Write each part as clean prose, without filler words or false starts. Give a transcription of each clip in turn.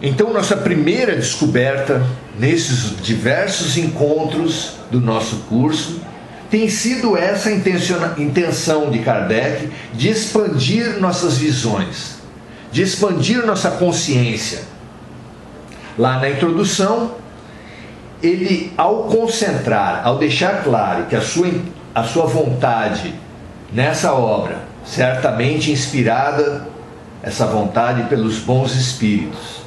Então, nossa primeira descoberta nesses diversos encontros do nosso curso tem sido essa intenção de Kardec de expandir nossas visões, de expandir nossa consciência. Lá na introdução, ele, ao concentrar, ao deixar claro que a sua vontade nessa obra, certamente inspirada, essa vontade pelos bons espíritos,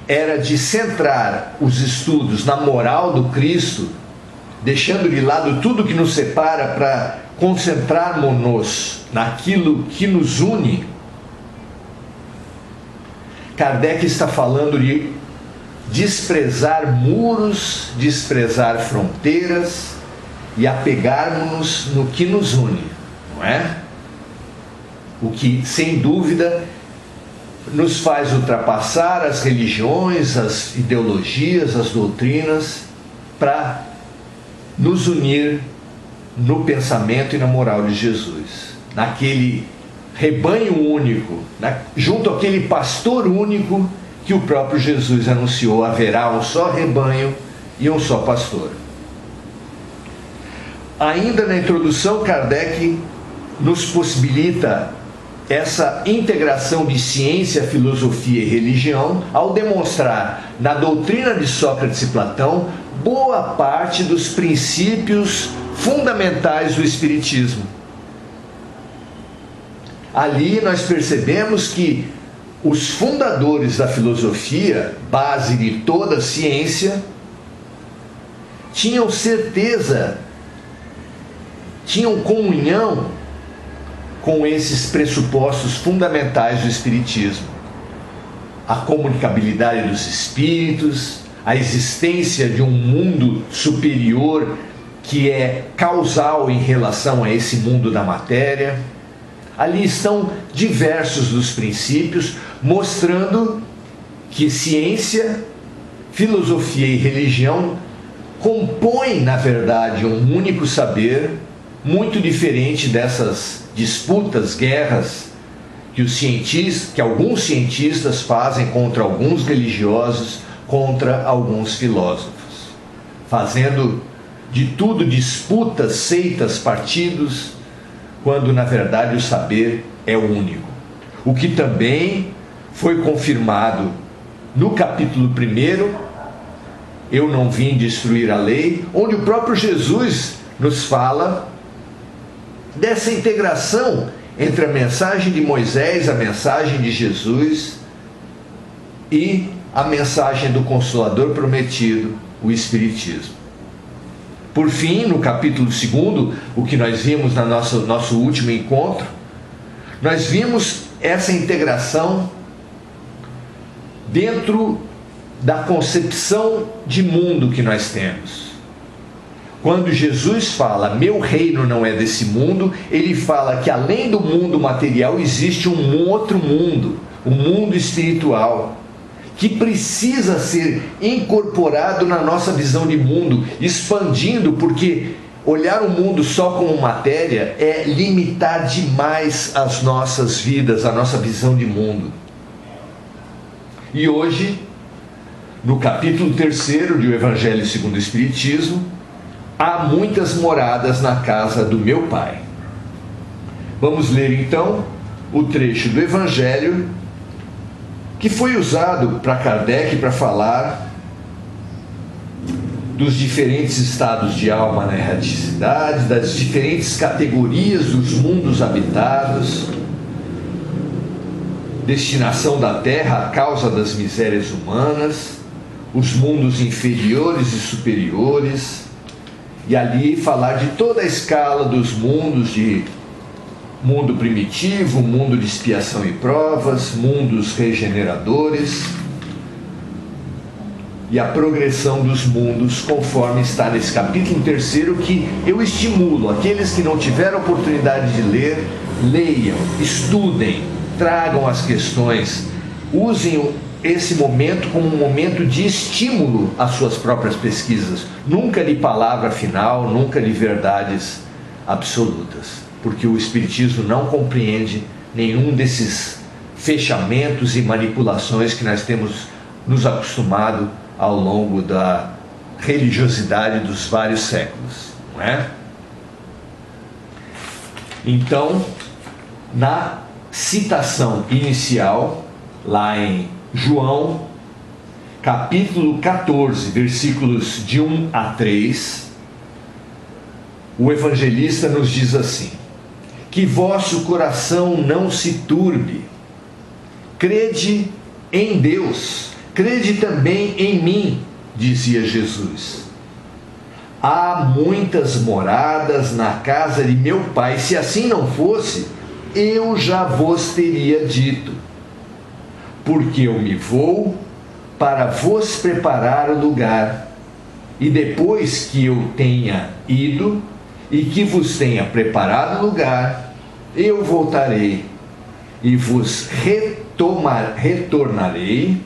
era de centrar os estudos na moral do Cristo, deixando de lado tudo que nos separa para concentrarmos-nos naquilo que nos une. Kardec está falando de desprezar muros, desprezar fronteiras e apegarmos-nos no que nos une, não é? O que, sem dúvida, nos faz ultrapassar as religiões, as ideologias, as doutrinas, para nos unir no pensamento e na moral de Jesus, naquele rebanho único, junto àquele pastor único que o próprio Jesus anunciou: haverá um só rebanho e um só pastor. Ainda na introdução, Kardec nos possibilita essa integração de ciência, filosofia e religião, ao demonstrar na doutrina de Sócrates e Platão boa parte dos princípios fundamentais do Espiritismo. Ali nós percebemos que os fundadores da filosofia, base de toda a ciência, tinham certeza, tinham comunhão com esses pressupostos fundamentais do Espiritismo: a comunicabilidade dos espíritos, a existência de um mundo superior que é causal em relação a esse mundo da matéria. Ali estão diversos dos princípios, mostrando que ciência, filosofia e religião compõem, na verdade, um único saber, muito diferente dessas disputas, guerras que alguns cientistas fazem contra alguns religiosos, contra alguns filósofos, fazendo de tudo disputas, seitas, partidos, quando na verdade o saber é único. O que também foi confirmado no capítulo 1, Eu não vim destruir a lei, onde o próprio Jesus nos fala dessa integração entre a mensagem de Moisés, a mensagem de Jesus e a mensagem do Consolador prometido, o Espiritismo. Por fim, no capítulo 2, o que nós vimos no nosso último encontro, nós vimos essa integração dentro da concepção de mundo que nós temos. Quando Jesus fala, meu reino não é desse mundo, ele fala que além do mundo material existe um outro mundo, o mundo espiritual, que precisa ser incorporado na nossa visão de mundo, expandindo, porque olhar o mundo só como matéria é limitar demais as nossas vidas, a nossa visão de mundo. E hoje, no capítulo 3 do Evangelho segundo o Espiritismo, há muitas moradas na casa do meu Pai. Vamos ler então o trecho do Evangelho que foi usado para Kardec para falar dos diferentes estados de alma na erraticidade, das diferentes categorias dos mundos habitados, destinação da Terra, a causa das misérias humanas, os mundos inferiores e superiores, e ali falar de toda a escala dos mundos, de mundo primitivo, mundo de expiação e provas, mundos regeneradores, e a progressão dos mundos, conforme está nesse capítulo 3, que eu estimulo aqueles que não tiveram oportunidade de ler, leiam, estudem, tragam as questões, usem esse momento como um momento de estímulo às suas próprias pesquisas, nunca de palavra final, nunca de verdades absolutas, porque o Espiritismo não compreende nenhum desses fechamentos e manipulações que nós temos nos acostumado ao longo da religiosidade dos vários séculos, não é? Então, na citação inicial, lá em João, capítulo 14, versículos de 1 a 3, o evangelista nos diz assim: que vosso coração não se turbe, crede em Deus, crede também em mim, dizia Jesus. Há muitas moradas na casa de meu Pai, se assim não fosse, eu já vos teria dito, porque eu me vou para vos preparar o lugar, e depois que eu tenha ido, e que vos tenha preparado o lugar, eu voltarei, e vos retornarei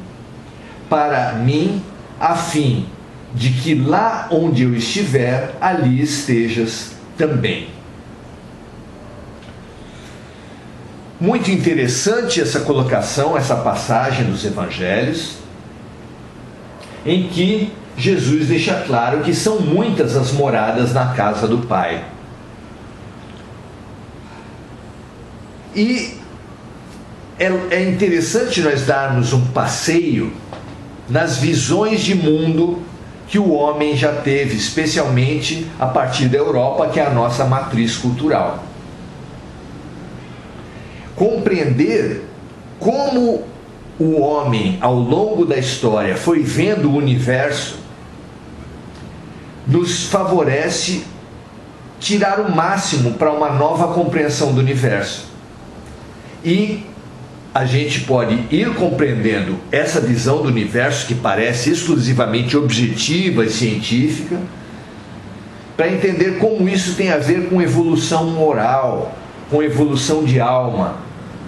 para mim, a fim de que lá onde eu estiver, ali estejas também. Muito interessante essa colocação, essa passagem dos evangelhos, em que Jesus deixa claro que são muitas as moradas na casa do Pai. E é interessante nós darmos um passeio nas visões de mundo que o homem já teve, especialmente a partir da Europa, que é a nossa matriz cultural. Compreender como o homem, ao longo da história, foi vendo o universo, nos favorece tirar o máximo para uma nova compreensão do universo. E a gente pode ir compreendendo essa visão do universo, que parece exclusivamente objetiva e científica, para entender como isso tem a ver com evolução moral, com evolução de alma,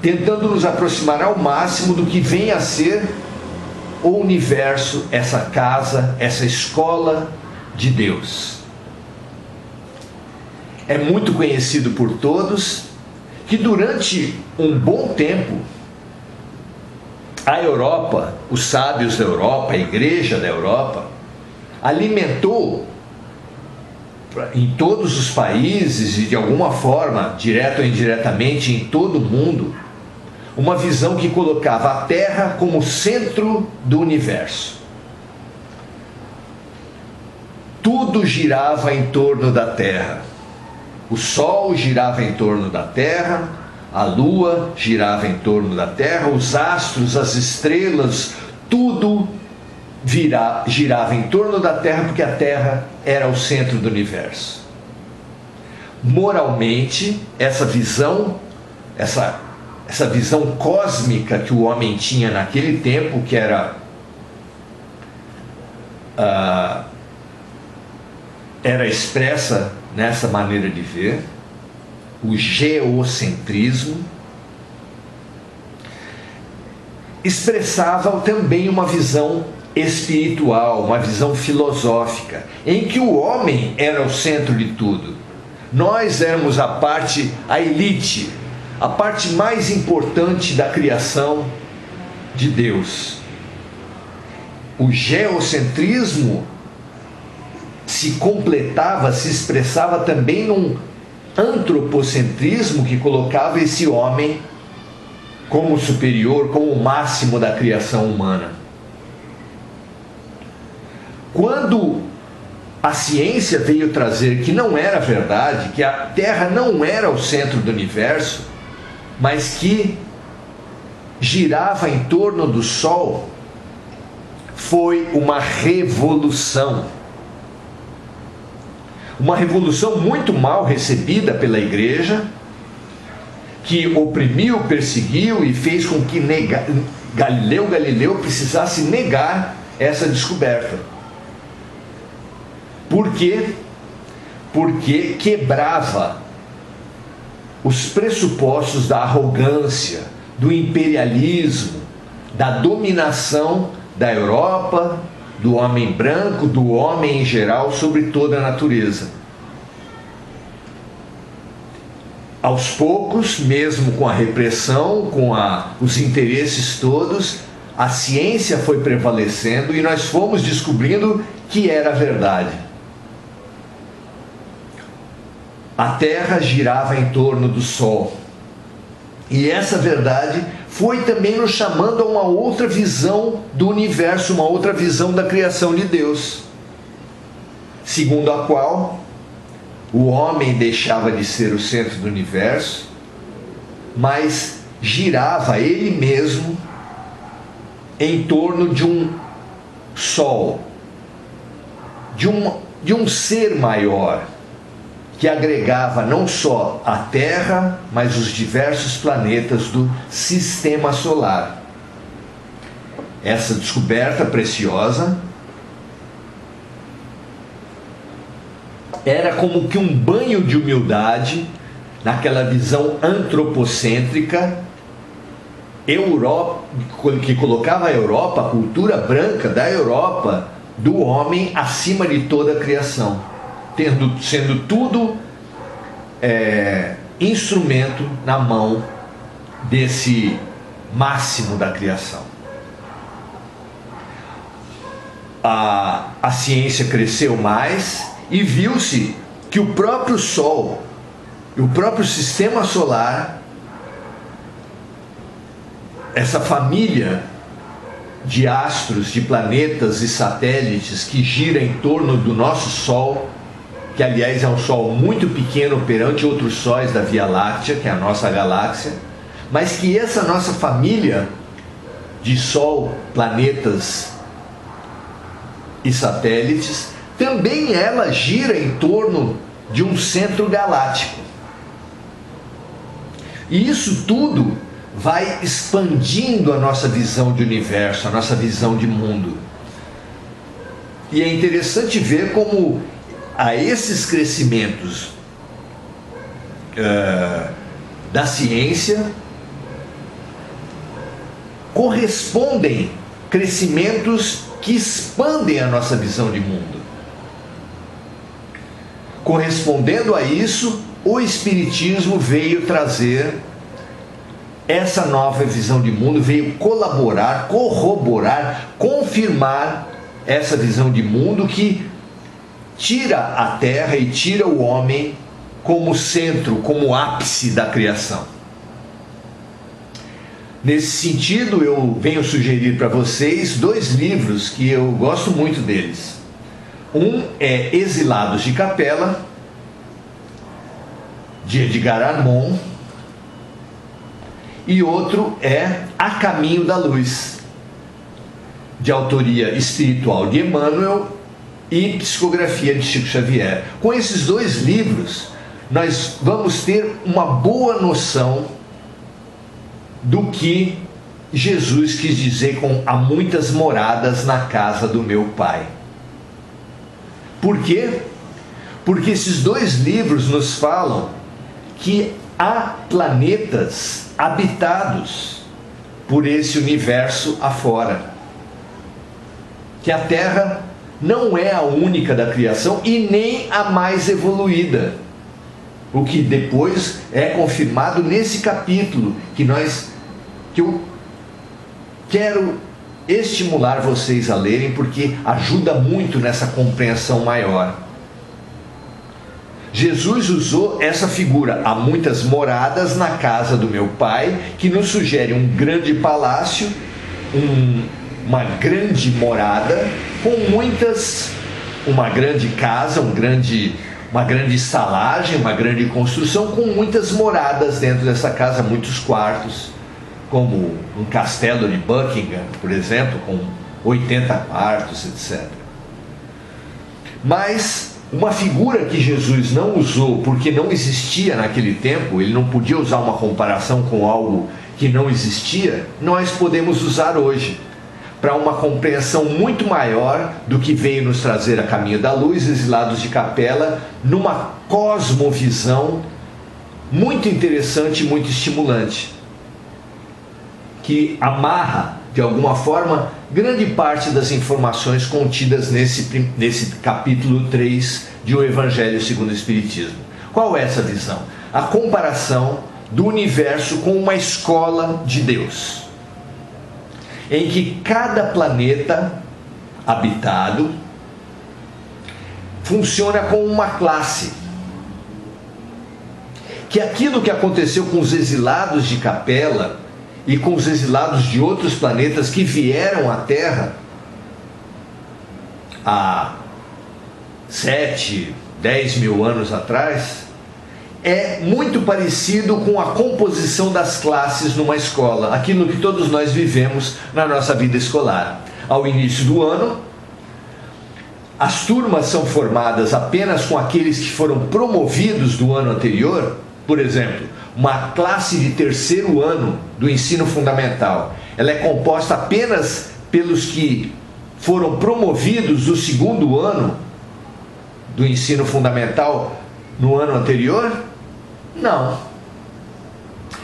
tentando nos aproximar ao máximo do que vem a ser o universo, essa casa, essa escola de Deus. É muito conhecido por todos que durante um bom tempo a Europa, os sábios da Europa, a igreja da Europa, alimentou em todos os países e de alguma forma, direta ou indiretamente, em todo o mundo, uma visão que colocava a Terra como centro do universo. Tudo girava em torno da Terra. O Sol girava em torno da Terra, a Lua girava em torno da Terra, os astros, as estrelas, tudo girava em torno da Terra, porque a Terra era o centro do universo. Moralmente, essa visão cósmica que o homem tinha naquele tempo, que era expressa nessa maneira de ver, o geocentrismo, expressava também uma visão espiritual, uma visão filosófica, em que o homem era o centro de tudo. Nós éramos a elite, a parte mais importante da criação de Deus. O geocentrismo se completava, se expressava também num antropocentrismo que colocava esse homem como superior, como o máximo da criação humana. Quando a ciência veio trazer que não era verdade, que a Terra não era o centro do universo, mas que girava em torno do Sol, foi uma revolução. Uma revolução muito mal recebida pela igreja, que oprimiu, perseguiu e fez com que Galileu Galileu precisasse negar essa descoberta. Por quê? Porque quebrava os pressupostos da arrogância, do imperialismo, da dominação da Europa, do homem branco, do homem em geral, sobre toda a natureza. aos poucos, mesmo com a repressão, com os interesses todos, a ciência foi prevalecendo e nós fomos descobrindo que era verdade. A Terra girava em torno do Sol. E essa verdade foi também nos chamando a uma outra visão do universo, uma outra visão da criação de Deus, segundo a qual o homem deixava de ser o centro do universo, mas girava ele mesmo em torno de um Sol, de um ser maior, que agregava não só a Terra, mas os diversos planetas do Sistema Solar. Essa descoberta preciosa era como que um banho de humildade naquela visão antropocêntrica que colocava a Europa, a cultura branca da Europa, do homem acima de toda a criação, sendo tudo instrumento na mão desse máximo da criação. A ciência cresceu mais e viu-se que o próprio Sol, o próprio Sistema Solar, essa família de astros, de planetas e satélites que gira em torno do nosso Sol, que aliás é um Sol muito pequeno perante outros sóis da Via Láctea, que é a nossa galáxia, mas que essa nossa família de Sol, planetas e satélites, também ela gira em torno de um centro galáctico. E isso tudo vai expandindo a nossa visão de universo, a nossa visão de mundo. E é interessante ver como a esses crescimentos da ciência correspondem crescimentos que expandem a nossa visão de mundo. Correspondendo a isso, o Espiritismo veio trazer essa nova visão de mundo, veio colaborar, corroborar, confirmar essa visão de mundo que tira a Terra e tira o homem como centro, como ápice da criação. Nesse sentido, eu venho sugerir para vocês 2 livros que eu gosto muito deles. Um é Exilados de Capela, de Edgar Armond, e outro é A Caminho da Luz, de autoria espiritual de Emmanuel e psicografia de Chico Xavier. Com esses 2 livros, nós vamos ter uma boa noção do que Jesus quis dizer com "há muitas moradas na casa do meu Pai". Por quê? Porque esses 2 livros nos falam que há planetas habitados por esse universo afora, que a Terra não é a única da criação e nem a mais evoluída, o que depois é confirmado nesse capítulo que eu quero estimular vocês a lerem, porque ajuda muito nessa compreensão maior. Jesus usou essa figura, "há muitas moradas na casa do meu Pai", que nos sugere um grande palácio, uma grande morada, com uma grande casa, uma grande estalagem, uma grande construção, com muitas moradas dentro dessa casa, muitos quartos, como um castelo de Buckingham, por exemplo, com 80 quartos, etc. Mas uma figura que Jesus não usou porque não existia naquele tempo, ele não podia usar uma comparação com algo que não existia, nós podemos usar hoje, para uma compreensão muito maior do que veio nos trazer A Caminho da Luz, Exilados de Capela, numa cosmovisão muito interessante e muito estimulante, que amarra, de alguma forma, grande parte das informações contidas nesse capítulo 3 de O Evangelho segundo o Espiritismo. Qual é essa visão? a comparação do universo com uma escola de Deus, em que cada planeta habitado funciona como uma classe. Que aquilo que aconteceu com os exilados de Capela e com os exilados de outros planetas que vieram à Terra há 7, 10 mil anos atrás, é muito parecido com a composição das classes numa escola, aquilo que todos nós vivemos na nossa vida escolar. Ao início do ano, as turmas são formadas apenas com aqueles que foram promovidos do ano anterior. Por exemplo, uma classe de terceiro ano do ensino fundamental, ela é composta apenas pelos que foram promovidos do segundo ano do ensino fundamental no ano anterior? Não.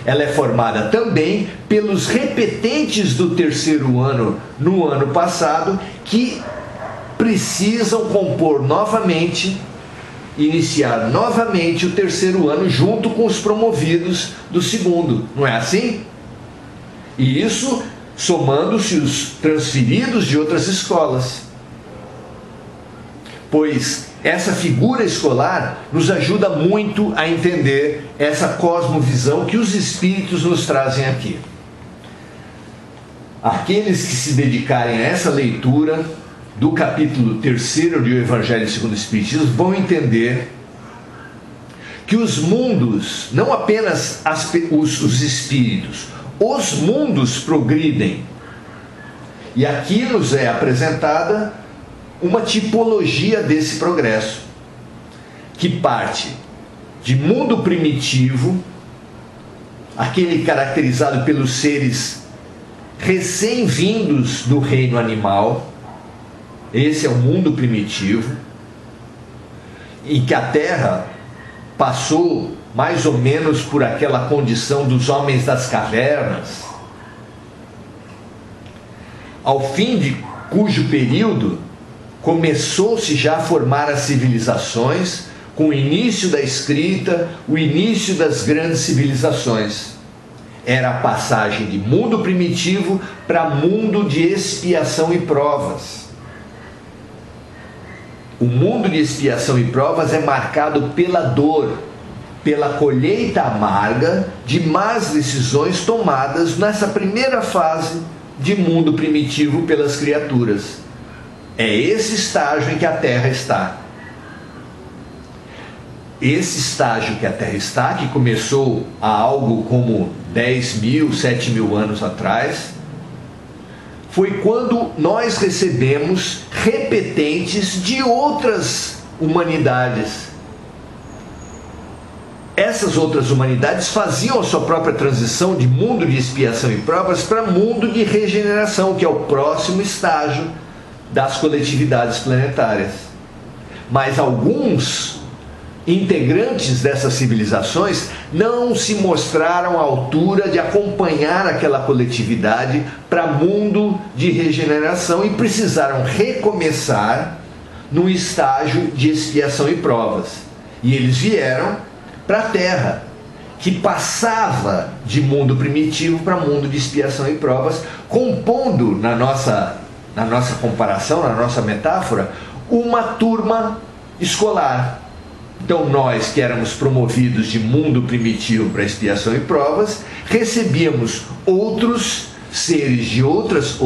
Ela é formada também pelos repetentes do terceiro ano no ano passado, que precisam compor novamente, iniciar novamente o terceiro ano junto com os promovidos do segundo. Não é assim? E isso somando-se os transferidos de outras escolas. Pois essa figura escolar nos ajuda muito a entender essa cosmovisão que os espíritos nos trazem aqui. Aqueles que se dedicarem a essa leitura do capítulo 3º do Evangelho segundo o Espiritismo vão entender que os mundos, não apenas os espíritos, os mundos progridem. E aqui nos é apresentada uma tipologia desse progresso, que parte de mundo primitivo, aquele caracterizado pelos seres recém-vindos do reino animal. Esse é o mundo primitivo, em que a Terra passou mais ou menos por aquela condição dos homens das cavernas, ao fim de cujo período começou-se já a formar as civilizações, com o início da escrita, o início das grandes civilizações. Era a passagem de mundo primitivo para mundo de expiação e provas. O mundo de expiação e provas é marcado pela dor, pela colheita amarga de más decisões tomadas nessa primeira fase de mundo primitivo pelas criaturas. É esse estágio em que a Terra está. Esse estágio que a Terra está, que começou há algo como 10 mil, 7 mil anos atrás, foi quando nós recebemos repetentes de outras humanidades. Essas outras humanidades faziam a sua própria transição de mundo de expiação e provas para mundo de regeneração, que é o próximo estágio das coletividades planetárias. Mas alguns integrantes dessas civilizações não se mostraram à altura de acompanhar aquela coletividade para mundo de regeneração e precisaram recomeçar no estágio de expiação e provas. E eles vieram para a Terra, que passava de mundo primitivo para mundo de expiação e provas, compondo na nossa comparação, na nossa metáfora, uma turma escolar. Então nós, que éramos promovidos de mundo primitivo para expiação e provas, recebíamos outros seres de outros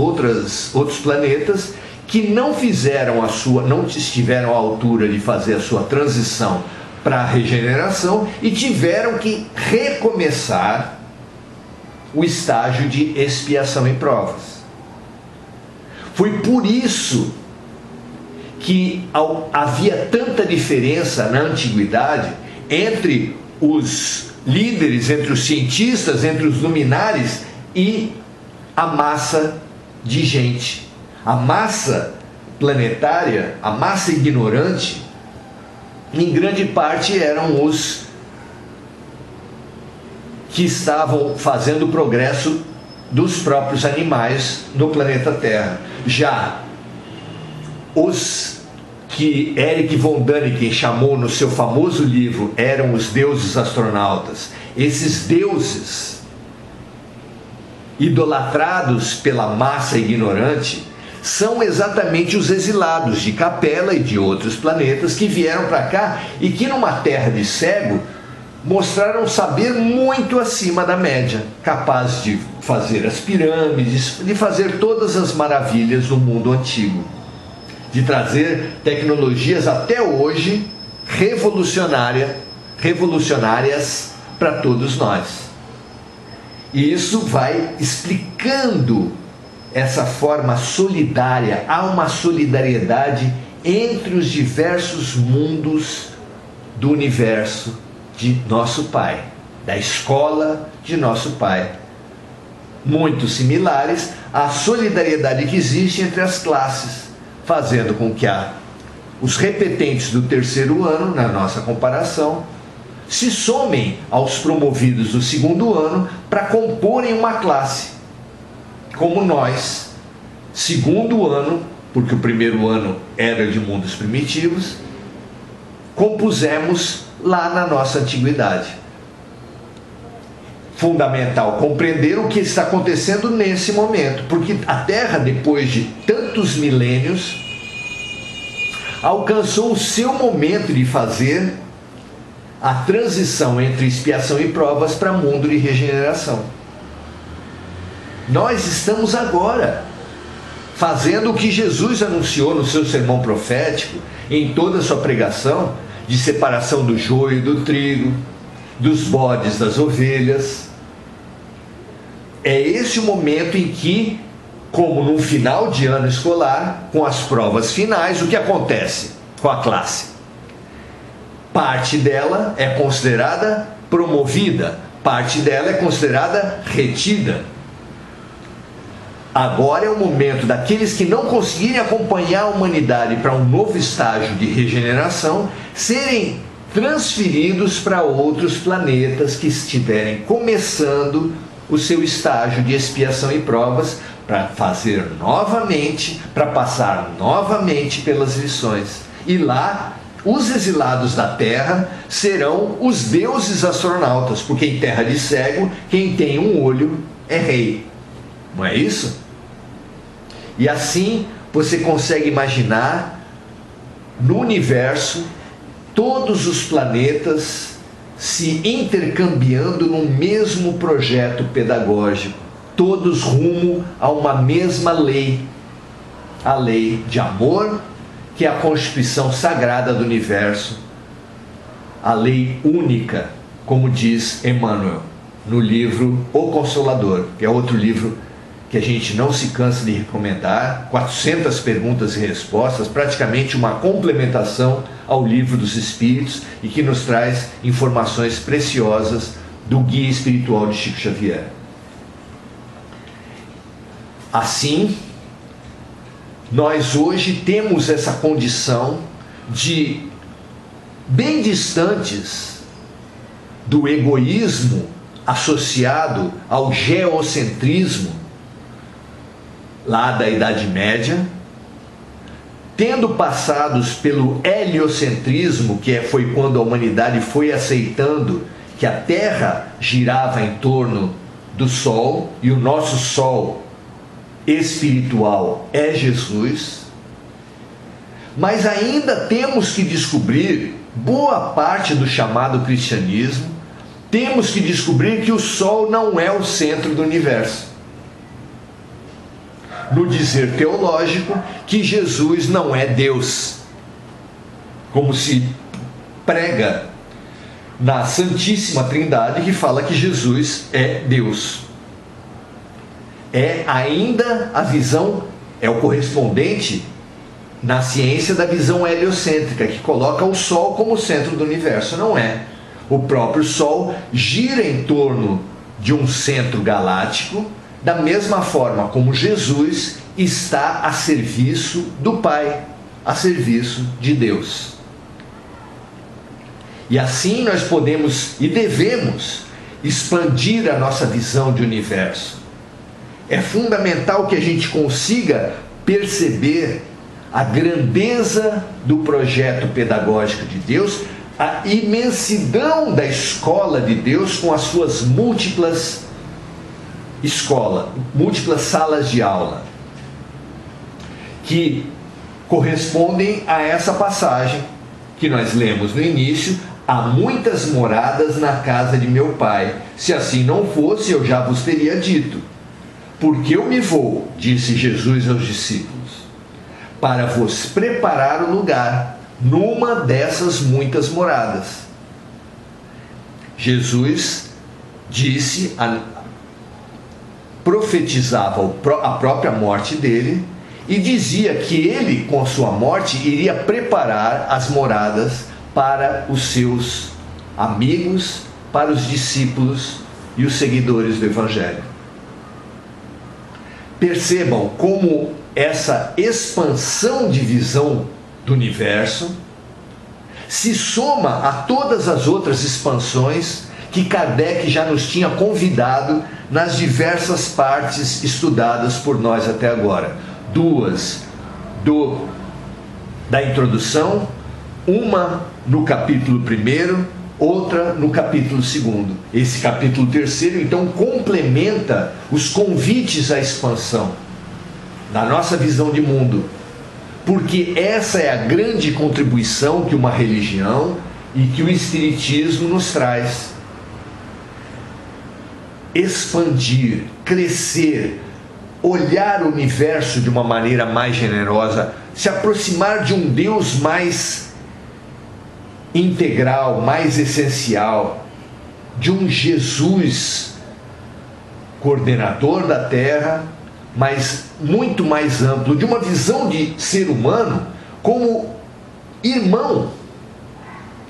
planetas que não estiveram à altura de fazer a sua transição para a regeneração e tiveram que recomeçar o estágio de expiação e provas. Foi por isso que havia tanta diferença na antiguidade entre os líderes, entre os cientistas, entre os luminares e a massa de gente. A massa planetária, a massa ignorante, em grande parte eram os que estavam fazendo o progresso dos próprios animais no planeta Terra. Já os que Erich von Däniken chamou no seu famoso livro Eram os Deuses Astronautas. Esses deuses idolatrados pela massa ignorante são exatamente os exilados de Capella e de outros planetas que vieram para cá e que numa terra de cego mostraram saber muito acima da média, capaz de fazer as pirâmides, de fazer todas as maravilhas do mundo antigo, de trazer tecnologias até hoje revolucionárias para todos nós. E isso vai explicando essa forma solidária. Há uma solidariedade entre os diversos mundos do universo de nosso Pai, da escola de nosso Pai, muito similares à solidariedade que existe entre as classes, fazendo com que os repetentes do terceiro ano, na nossa comparação, se somem aos promovidos do segundo ano para comporem uma classe, como nós, segundo ano, porque o primeiro ano era de mundos primitivos, compusemos lá na nossa antiguidade. Fundamental compreender o que está acontecendo nesse momento, porque a Terra, depois de tantos milênios, alcançou o seu momento de fazer a transição entre expiação e provas para mundo de regeneração. Nós estamos agora fazendo o que Jesus anunciou no seu sermão profético, em toda a sua pregação, de separação do joio e do trigo, dos bodes das ovelhas. É esse o momento em que, como no final de ano escolar, com as provas finais, o que acontece com a classe? Parte dela é considerada promovida, parte dela é considerada retida. Agora é o momento daqueles que não conseguirem acompanhar a humanidade para um novo estágio de regeneração serem transferidos para outros planetas que estiverem começando o seu estágio de expiação e provas, para fazer novamente, para passar novamente pelas lições. E lá, os exilados da Terra serão os deuses astronautas, porque em terra de cego, quem tem um olho é rei. Não é isso? E assim você consegue imaginar no universo todos os planetas se intercambiando no mesmo projeto pedagógico, todos rumo a uma mesma lei, a lei de amor, que é a constituição sagrada do universo, a lei única, como diz Emmanuel no livro O Consolador, que é outro livro que a gente não se cansa de recomendar, 400 perguntas e respostas, praticamente uma complementação ao Livro dos Espíritos e que nos traz informações preciosas do Guia Espiritual de Chico Xavier. Assim, nós hoje temos essa condição de, bem distantes do egoísmo associado ao geocentrismo, lá da Idade Média, tendo passados pelo heliocentrismo, que foi quando a humanidade foi aceitando que a Terra girava em torno do Sol, e o nosso Sol espiritual é Jesus, mas ainda temos que descobrir boa parte do chamado cristianismo, temos que descobrir que o Sol não é o centro do universo. No dizer teológico, que Jesus não é Deus, como se prega na Santíssima Trindade, que fala que Jesus é Deus. É ainda a visão, é o correspondente na ciência da visão heliocêntrica, que coloca o Sol como centro do universo. Não é. O próprio Sol gira em torno de um centro galáctico, da mesma forma como Jesus está a serviço do Pai, a serviço de Deus. E assim nós podemos e devemos expandir a nossa visão de universo. É fundamental que a gente consiga perceber a grandeza do projeto pedagógico de Deus, a imensidão da escola de Deus com as suas múltiplas salas de aula, que correspondem a essa passagem que nós lemos no início: há muitas moradas na casa de meu Pai, se assim não fosse, eu já vos teria dito. Porque eu me vou, disse Jesus aos discípulos, para vos preparar o lugar numa dessas muitas moradas. Jesus profetizava a própria morte dele e dizia que ele, com a sua morte, iria preparar as moradas para os seus amigos, para os discípulos e os seguidores do Evangelho. Percebam como essa expansão de visão do universo se soma a todas as outras expansões que Kardec já nos tinha convidado nas diversas partes estudadas por nós até agora. Duas da introdução, uma no capítulo 1, outra no capítulo 2. Esse capítulo 3, então, complementa os convites à expansão na nossa visão de mundo, porque essa é a grande contribuição que uma religião e que o Espiritismo nos traz. Expandir, crescer, olhar o universo de uma maneira mais generosa, se aproximar de um Deus mais integral, mais essencial, de um Jesus coordenador da Terra, mas muito mais amplo, de uma visão de ser humano como irmão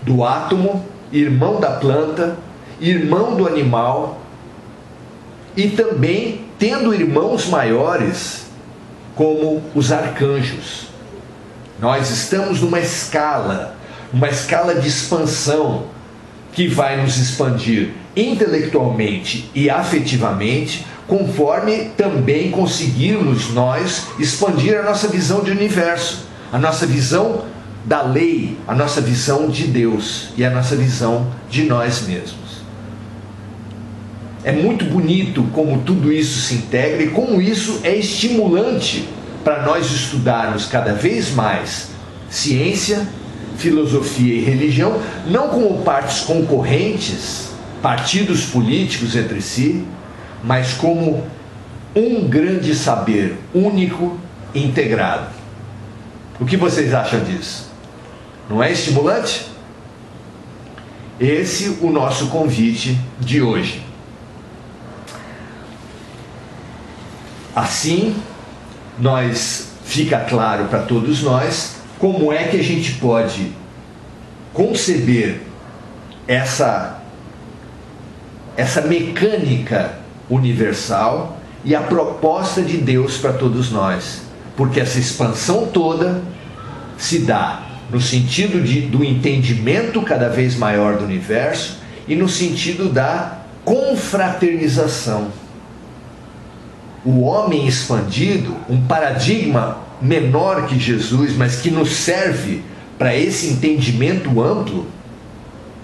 do átomo, irmão da planta, irmão do animal, e também tendo irmãos maiores como os arcanjos. Nós estamos numa escala de expansão que vai nos expandir intelectualmente e afetivamente, conforme também conseguirmos nós expandir a nossa visão de universo, a nossa visão da lei, a nossa visão de Deus e a nossa visão de nós mesmos. É muito bonito como tudo isso se integra e como isso é estimulante para nós estudarmos cada vez mais ciência, filosofia e religião, não como partes concorrentes, partidos políticos entre si, mas como um grande saber único e integrado. O que vocês acham disso? Não é estimulante? Esse é o nosso convite de hoje. Assim, fica claro para todos nós como é que a gente pode conceber essa mecânica universal e a proposta de Deus para todos nós, porque essa expansão toda se dá no sentido do entendimento cada vez maior do universo e no sentido da confraternização. O homem expandido, um paradigma menor que Jesus, mas que nos serve para esse entendimento amplo,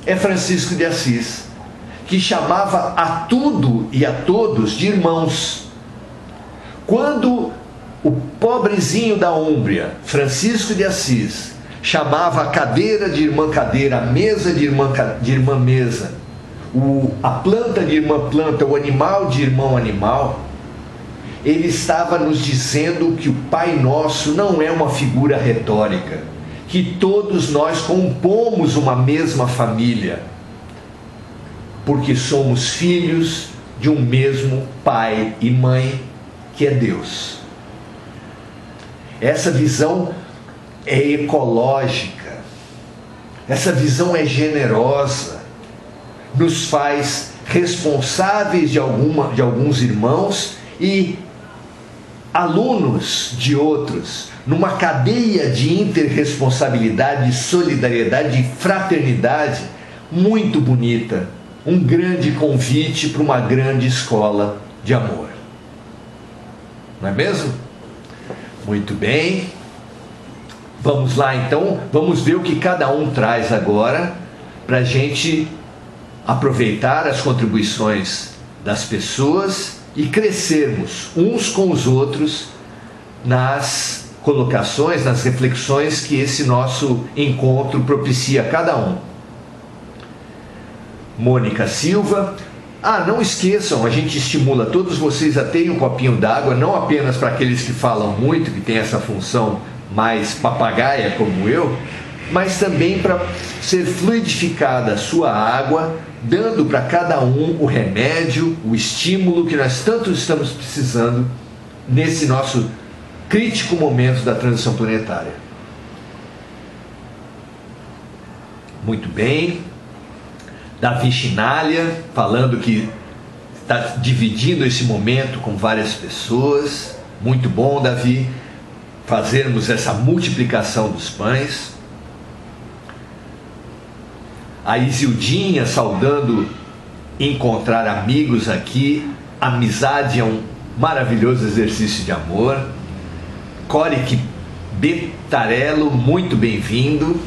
é Francisco de Assis, que chamava a tudo e a todos de irmãos. Quando o pobrezinho da Úmbria, Francisco de Assis, chamava a cadeira de irmã cadeira, a mesa de irmã mesa, a planta de irmã planta, o animal de irmão animal, ele estava nos dizendo que o Pai Nosso não é uma figura retórica, que todos nós compomos uma mesma família, porque somos filhos de um mesmo pai e mãe, que é Deus. Essa visão é ecológica, essa visão é generosa, nos faz responsáveis de alguns irmãos e alunos de outros, numa cadeia de interresponsabilidade, solidariedade e fraternidade muito bonita. Um grande convite para uma grande escola de amor. Não é mesmo? Muito bem. Vamos lá então, vamos ver o que cada um traz agora, para a gente aproveitar as contribuições das pessoas e crescermos uns com os outros nas colocações, nas reflexões que esse nosso encontro propicia a cada um. Mônica Silva: não esqueçam, a gente estimula todos vocês a terem um copinho d'água, não apenas para aqueles que falam muito, que tem essa função mais papagaia como eu, mas também para ser fluidificada a sua água, dando para cada um o remédio, o estímulo que nós tanto estamos precisando nesse nosso crítico momento da transição planetária. Muito bem. Davi Chinalha, falando que está dividindo esse momento com várias pessoas. Muito bom, Davi, fazermos essa multiplicação dos pães. A Isildinha saudando encontrar amigos aqui. Amizade é um maravilhoso exercício de amor. Coric Betarello, muito bem-vindo.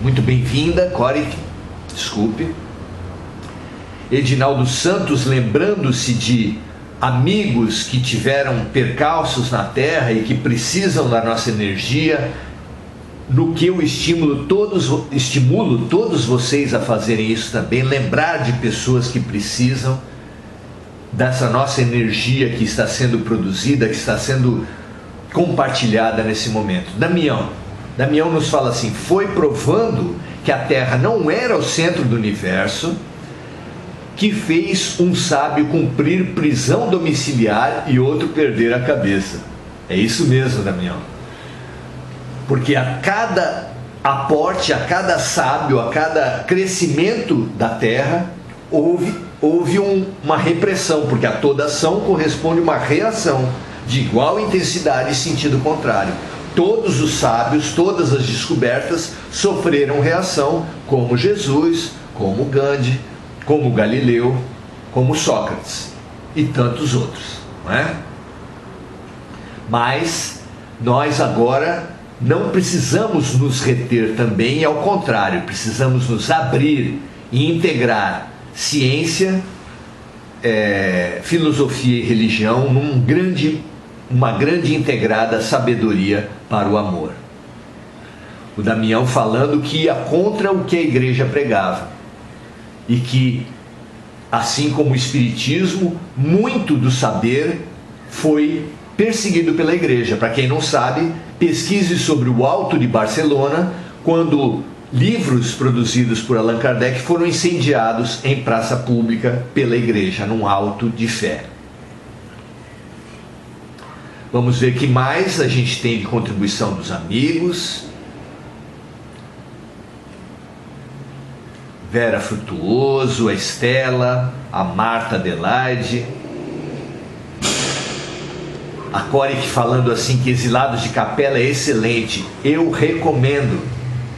Muito bem-vinda, Coric. Desculpe. Edinaldo Santos, lembrando-se de amigos que tiveram percalços na Terra e que precisam da nossa energia, no que eu estimulo todos vocês a fazerem isso também, lembrar de pessoas que precisam dessa nossa energia que está sendo produzida, que está sendo compartilhada nesse momento. Damião nos fala assim: foi provando que a Terra não era o centro do universo que fez um sábio cumprir prisão domiciliar e outro perder a cabeça. É isso mesmo, Damião. Porque a cada aporte, a cada sábio, a cada crescimento da Terra, houve uma repressão, porque a toda ação corresponde uma reação de igual intensidade e sentido contrário. Todos os sábios, todas as descobertas sofreram reação, como Jesus, como Gandhi, como Galileu, como Sócrates e tantos outros, não é? Mas nós agora não precisamos nos reter também, ao contrário, precisamos nos abrir e integrar ciência, filosofia e religião uma grande integrada sabedoria para o amor. O Damião falando que ia contra o que a igreja pregava e que, assim como o espiritismo, muito do saber foi perseguido pela igreja. Para quem não sabe, pesquise sobre o Alto de Barcelona, quando livros produzidos por Allan Kardec foram incendiados em praça pública pela igreja, num auto de fé. Vamos ver o que mais a gente tem de contribuição dos amigos. Vera Frutuoso, a Estela, a Marta Adelaide, a Coric falando assim que Exilados de Capela é excelente, eu recomendo,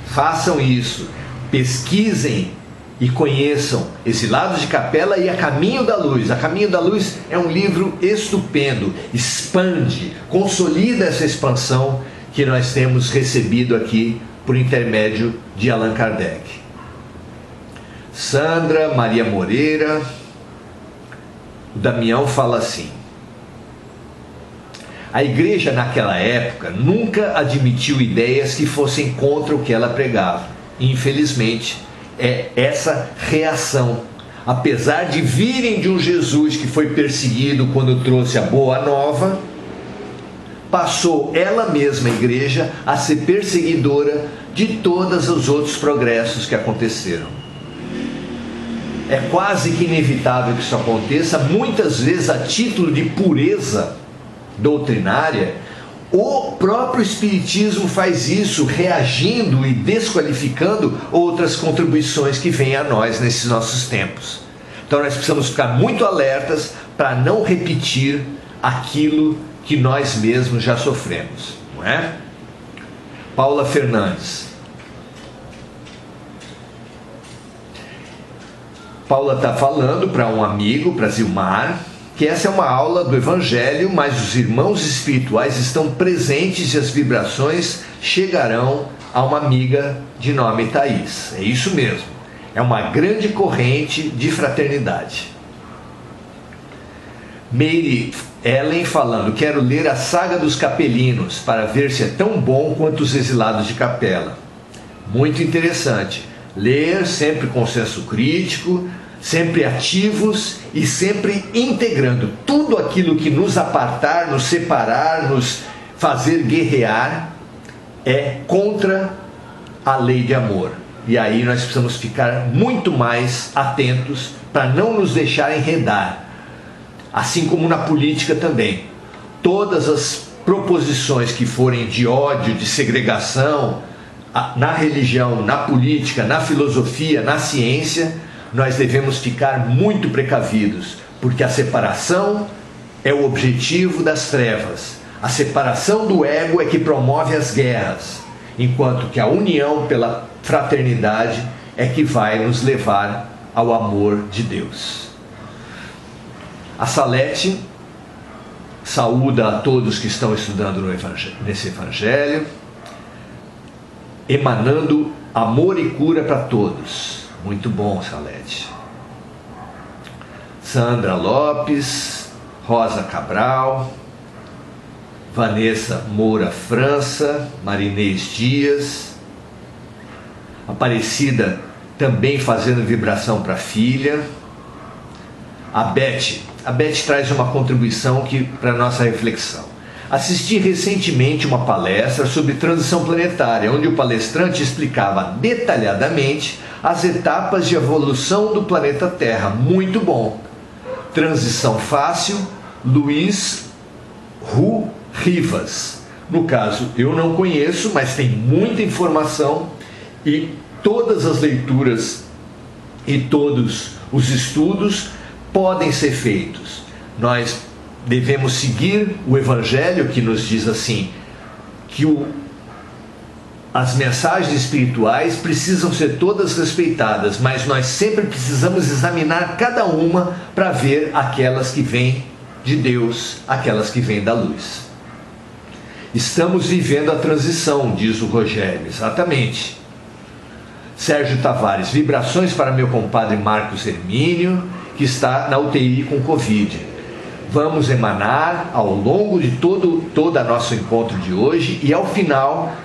façam isso, pesquisem e conheçam Exilados de Capela e A Caminho da Luz. A Caminho da Luz é um livro estupendo, expande, consolida essa expansão que nós temos recebido aqui por intermédio de Allan Kardec. Sandra Maria Moreira, o Damião fala assim: a igreja naquela época nunca admitiu ideias que fossem contra o que ela pregava. Infelizmente, é essa reação. Apesar de virem de um Jesus que foi perseguido quando trouxe a boa nova, passou ela mesma, a igreja, a ser perseguidora de todos os outros progressos que aconteceram. É quase que inevitável que isso aconteça, muitas vezes a título de pureza doutrinária. O próprio Espiritismo faz isso, reagindo e desqualificando outras contribuições que vêm a nós nesses nossos tempos. Então nós precisamos ficar muito alertas para não repetir aquilo que nós mesmos já sofremos, não é? Paula Fernandes. Paula está falando para um amigo, para Zilmar, que essa é uma aula do Evangelho, mas os irmãos espirituais estão presentes e as vibrações chegarão a uma amiga de nome Thaís. É isso mesmo. É uma grande corrente de fraternidade. Mary Ellen falando: quero ler a Saga dos Capelinos para ver se é tão bom quanto os Exilados de Capela. Muito interessante. Ler sempre com senso crítico, sempre ativos e sempre integrando tudo aquilo que nos apartar, nos separar, nos fazer guerrear, é contra a lei de amor. E aí nós precisamos ficar muito mais atentos para não nos deixar enredar. Assim como na política também. Todas as proposições que forem de ódio, de segregação, na religião, na política, na filosofia, na ciência, nós devemos ficar muito precavidos, porque a separação é o objetivo das trevas. A separação do ego é que promove as guerras, enquanto que a união pela fraternidade é que vai nos levar ao amor de Deus. A Salete saúda a todos que estão estudando nesse Evangelho, emanando amor e cura para todos. Muito bom, Salete. Sandra Lopes, Rosa Cabral, Vanessa Moura França, Marinês Dias, Aparecida também fazendo vibração para a filha. A Beth traz uma contribuição para a nossa reflexão. Assisti recentemente uma palestra sobre transição planetária, onde o palestrante explicava detalhadamente as etapas de evolução do planeta Terra. Muito bom. Transição fácil, Luiz Ru Rivas. No caso, eu não conheço, mas tem muita informação e todas as leituras e todos os estudos podem ser feitos. Nós devemos seguir o Evangelho, que nos diz assim, que as mensagens espirituais precisam ser todas respeitadas, mas nós sempre precisamos examinar cada uma para ver aquelas que vêm de Deus, aquelas que vêm da luz. Estamos vivendo a transição, diz o Rogério. Exatamente. Sérgio Tavares: vibrações para meu compadre Marcos Hermínio, que está na UTI com Covid. Vamos emanar ao longo de todo o nosso encontro de hoje e ao final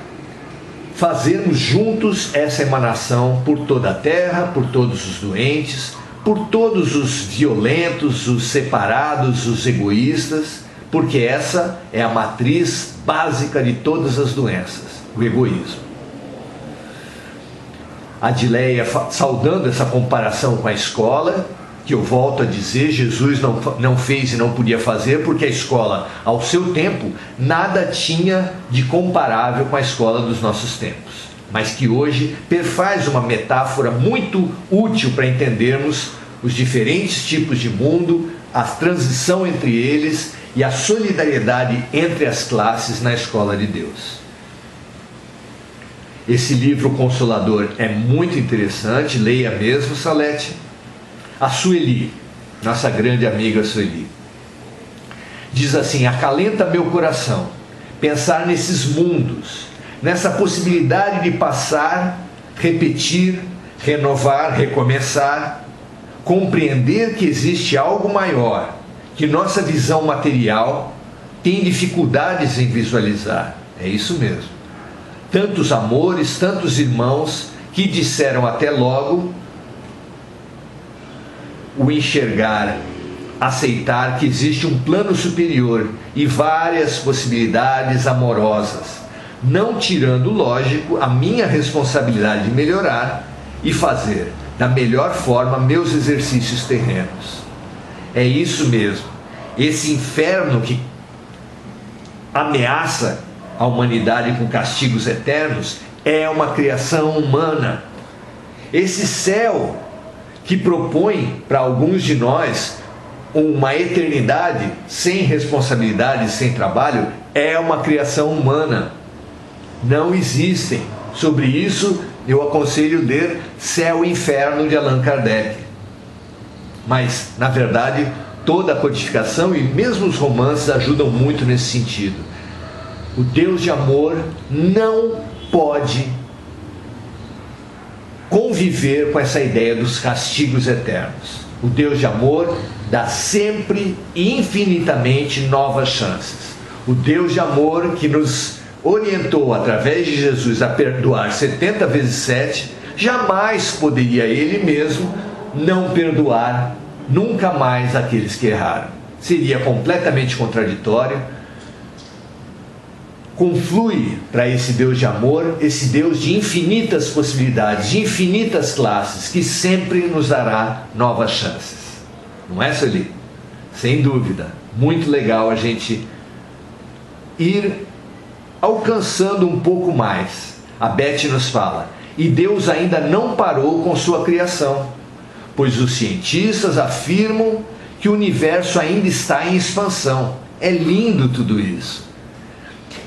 fazermos juntos essa emanação por toda a terra, por todos os doentes, por todos os violentos, os separados, os egoístas, porque essa é a matriz básica de todas as doenças, o egoísmo. A Adileia saudando essa comparação com a escola, que eu volto a dizer, Jesus não fez e não podia fazer, porque a escola, ao seu tempo, nada tinha de comparável com a escola dos nossos tempos. Mas que hoje perfaz uma metáfora muito útil para entendermos os diferentes tipos de mundo, a transição entre eles e a solidariedade entre as classes na escola de Deus. Esse livro Consolador é muito interessante, leia mesmo, Salete. A Sueli, nossa grande amiga Sueli, diz assim: acalenta meu coração pensar nesses mundos, nessa possibilidade de passar, repetir, renovar, recomeçar, compreender que existe algo maior, que nossa visão material tem dificuldades em visualizar. É isso mesmo. Tantos amores, tantos irmãos que disseram até logo, o enxergar, aceitar que existe um plano superior e várias possibilidades amorosas, não tirando, lógico, a minha responsabilidade de melhorar e fazer da melhor forma meus exercícios terrenos. É isso mesmo. Esse inferno que ameaça a humanidade com castigos eternos é uma criação humana. Esse céu que propõe para alguns de nós uma eternidade sem responsabilidade, sem trabalho, é uma criação humana. Não existem. Sobre isso, eu aconselho ler Céu e Inferno, de Allan Kardec. Mas, na verdade, Toda a codificação e mesmo os romances ajudam muito nesse sentido. O Deus de amor não pode conviver com essa ideia dos castigos eternos. O Deus de amor dá sempre e infinitamente novas chances. O Deus de amor que nos orientou através de Jesus a perdoar 70 vezes 7, jamais poderia Ele mesmo não perdoar nunca mais aqueles que erraram. Seria completamente contraditório. Conflui para esse Deus de amor, esse Deus de infinitas possibilidades, de infinitas classes, que sempre nos dará novas chances. Não é, Sueli? Sem dúvida. Muito legal a gente ir alcançando um pouco mais. A Beth nos fala: e Deus ainda não parou com sua criação, pois os cientistas afirmam que o universo ainda está em expansão. É lindo tudo isso.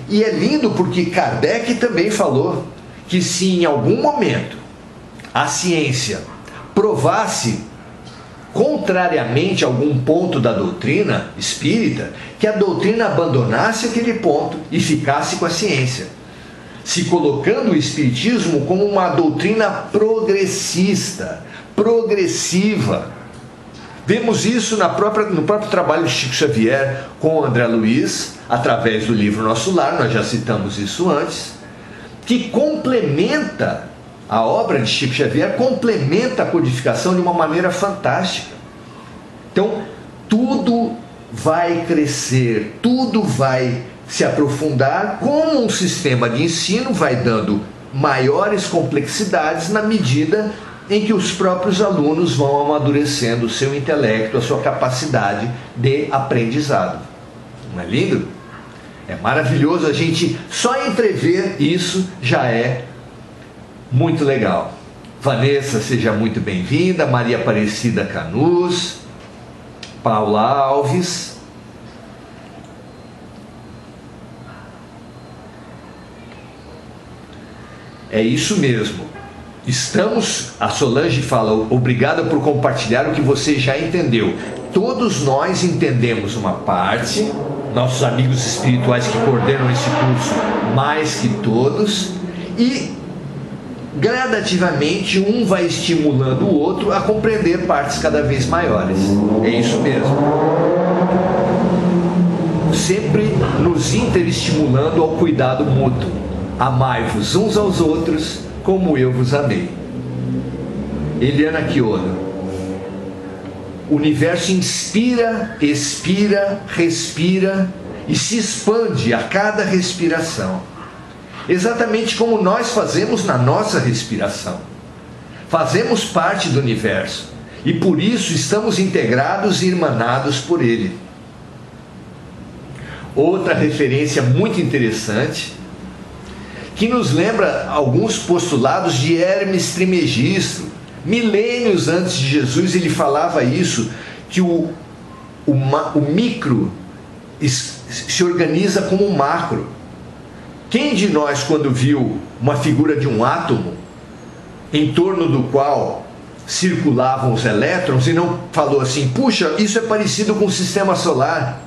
E é lindo porque Kardec também falou que se em algum momento a ciência provasse contrariamente a algum ponto da doutrina espírita, que a doutrina abandonasse aquele ponto e ficasse com a ciência, se colocando o espiritismo como uma doutrina progressista, progressiva. Vemos isso no próprio trabalho de Chico Xavier com André Luiz, através do livro Nosso Lar, nós já citamos isso antes, que complementa a obra de Chico Xavier, complementa a codificação de uma maneira fantástica. Então, tudo vai crescer, tudo vai se aprofundar, como um sistema de ensino vai dando maiores complexidades na medida em que os próprios alunos vão amadurecendo o seu intelecto, a sua capacidade de aprendizado. Não é lindo? É maravilhoso, a gente só entrever isso já é muito legal. Vanessa, seja muito bem-vinda. Maria Aparecida Canus, Paula Alves. É isso mesmo. A Solange fala: obrigada por compartilhar o que você já entendeu. Todos nós entendemos uma parte, nossos amigos espirituais que coordenam esse curso mais que todos, e gradativamente um vai estimulando o outro a compreender partes cada vez maiores. É isso mesmo. Sempre nos interestimulando ao cuidado mútuo. Amai-vos uns aos outros como eu vos amei. Eliana Chiodo. O universo inspira, expira, respira e se expande a cada respiração. Exatamente como nós fazemos na nossa respiração. Fazemos parte do universo e por isso estamos integrados e irmanados por ele. Outra referência muito interessante, que nos lembra alguns postulados de Hermes Trismegisto. Milênios antes de Jesus ele falava isso, que o micro se organiza como o macro. Quem de nós, quando viu uma figura de um átomo, em torno do qual circulavam os elétrons, e não falou assim: puxa, isso é parecido com o sistema solar?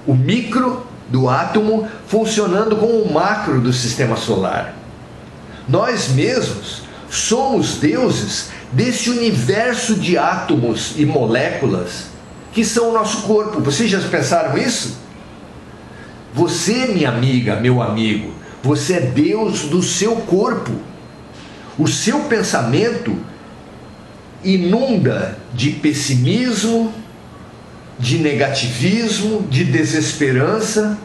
O micro do átomo funcionando como o macro do sistema solar. Nós mesmos somos deuses desse universo de átomos e moléculas que são o nosso corpo. Vocês já pensaram isso? Você, minha amiga, meu amigo, você é Deus do seu corpo. O seu pensamento inunda de pessimismo, de negativismo, de desesperança,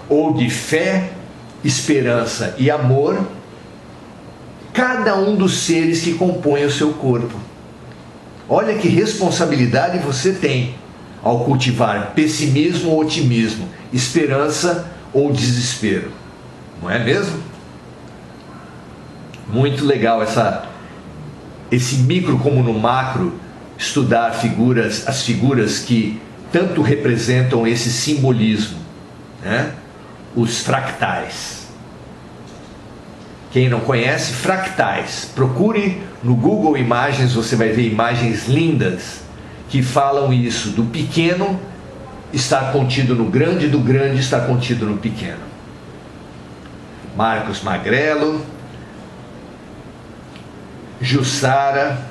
ou de fé, esperança e amor, cada um dos seres que compõem o seu corpo. Olha que responsabilidade você tem ao cultivar pessimismo ou otimismo, esperança ou desespero. Não é mesmo? Muito legal esse micro como no macro, estudar as figuras que tanto representam esse simbolismo, né? Os fractais. Quem não conhece, fractais, procure no Google Imagens, você vai ver imagens lindas que falam isso, do pequeno estar contido no grande, do grande estar contido no pequeno. Marcos Magrelo, Jussara,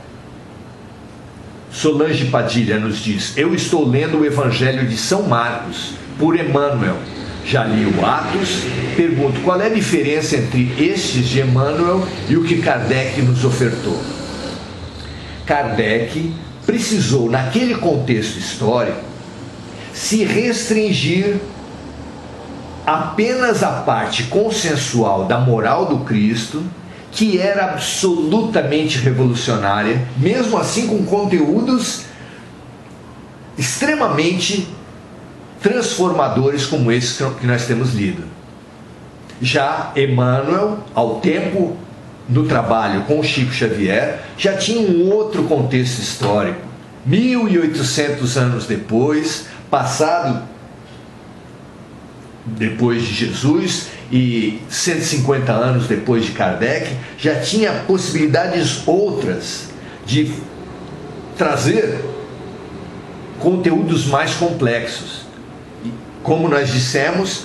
Solange Padilha nos diz: eu estou lendo o Evangelho de São Marcos, por Emmanuel. Já li o Atos, pergunto qual é a diferença entre estes de Emmanuel e o que Kardec nos ofertou. Kardec precisou, naquele contexto histórico, se restringir apenas à parte consensual da moral do Cristo, que era absolutamente revolucionária, mesmo assim com conteúdos extremamente transformadores como esses que nós temos lido. Já Emmanuel, ao tempo do trabalho com Chico Xavier, já tinha um outro contexto histórico. 1800 anos depois, passado depois de Jesus e 150 anos depois de Kardec, já tinha possibilidades outras de trazer conteúdos mais complexos. Como nós dissemos,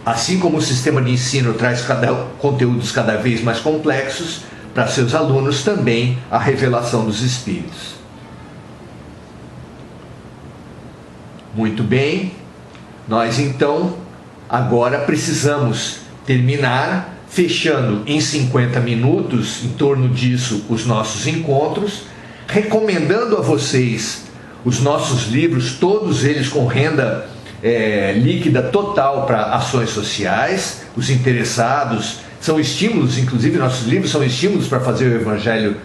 assim como o sistema de ensino traz conteúdos cada vez mais complexos, para seus alunos também a revelação dos Espíritos. Muito bem, nós então agora precisamos terminar, fechando em 50 minutos, em torno disso, os nossos encontros, recomendando a vocês os nossos livros, todos eles com renda líquida total para ações sociais. Os interessados são estímulos, inclusive nossos livros são estímulos para fazer o Evangelho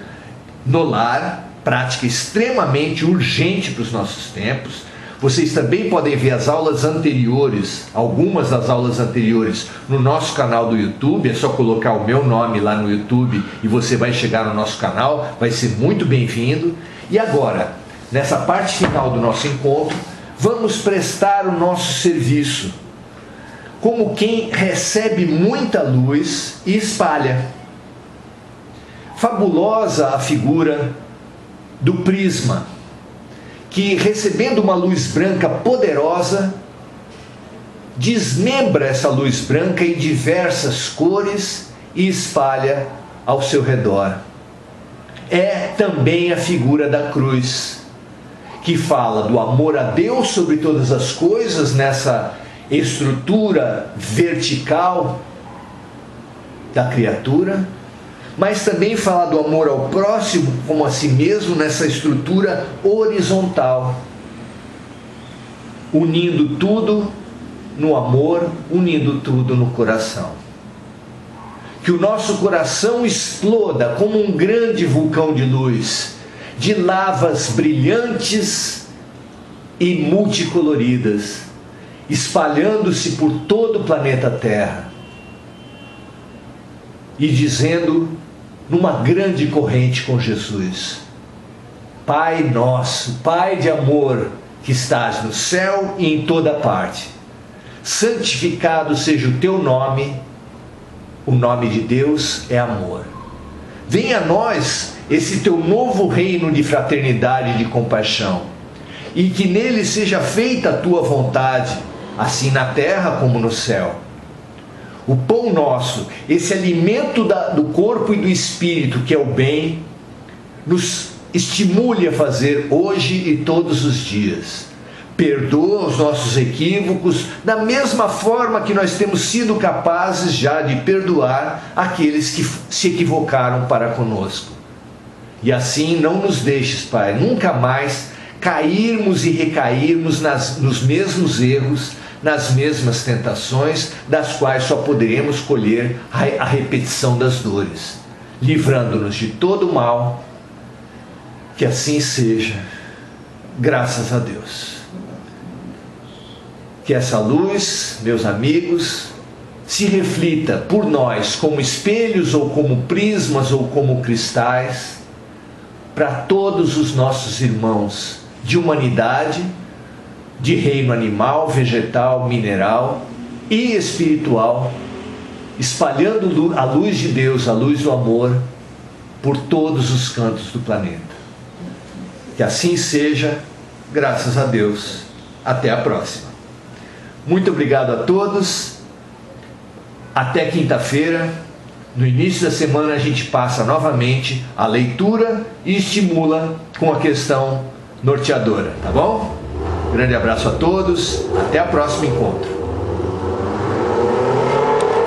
no lar, prática extremamente urgente para os nossos tempos. Vocês também podem ver as aulas anteriores, algumas das aulas anteriores, no nosso canal do YouTube. É só colocar o meu nome lá no YouTube e você vai chegar no nosso canal, vai ser muito bem-vindo. E agora, nessa parte final do nosso encontro, vamos prestar o nosso serviço como quem recebe muita luz e espalha. Fabulosa a figura do prisma, que, recebendo uma luz branca poderosa, desmembra essa luz branca em diversas cores e espalha ao seu redor. É também a figura da cruz, que fala do amor a Deus sobre todas as coisas, nessa estrutura vertical da criatura, mas também fala do amor ao próximo como a si mesmo, nessa estrutura horizontal, unindo tudo no amor, unindo tudo no coração. Que o nosso coração exploda como um grande vulcão de luz, de lavas brilhantes e multicoloridas, espalhando-se por todo o planeta Terra e dizendo numa grande corrente com Jesus: Pai nosso, Pai de amor, que estás no céu e em toda parte, santificado seja o teu nome. O nome de Deus é amor. Venha a nós esse teu novo reino de fraternidade e de compaixão, e que nele seja feita a tua vontade, assim na terra como no céu. O pão nosso, esse alimento do corpo e do espírito, que é o bem, nos estimule a fazer hoje e todos os dias. Perdoa os nossos equívocos, da mesma forma que nós temos sido capazes já de perdoar aqueles que se equivocaram para conosco. E assim não nos deixes, Pai, nunca mais cairmos e recairmos nos mesmos erros, nas mesmas tentações, das quais só poderemos colher a repetição das dores, livrando-nos de todo o mal. Que assim seja, graças a Deus. Que essa luz, meus amigos, se reflita por nós como espelhos ou como prismas ou como cristais para todos os nossos irmãos de humanidade, de reino animal, vegetal, mineral e espiritual, espalhando a luz de Deus, a luz do amor, por todos os cantos do planeta. Que assim seja, graças a Deus, até a próxima. Muito obrigado a todos. Até quinta-feira. No início da semana a gente passa novamente a leitura e estimula com a questão norteadora, tá bom? Grande abraço a todos. Até o próximo encontro.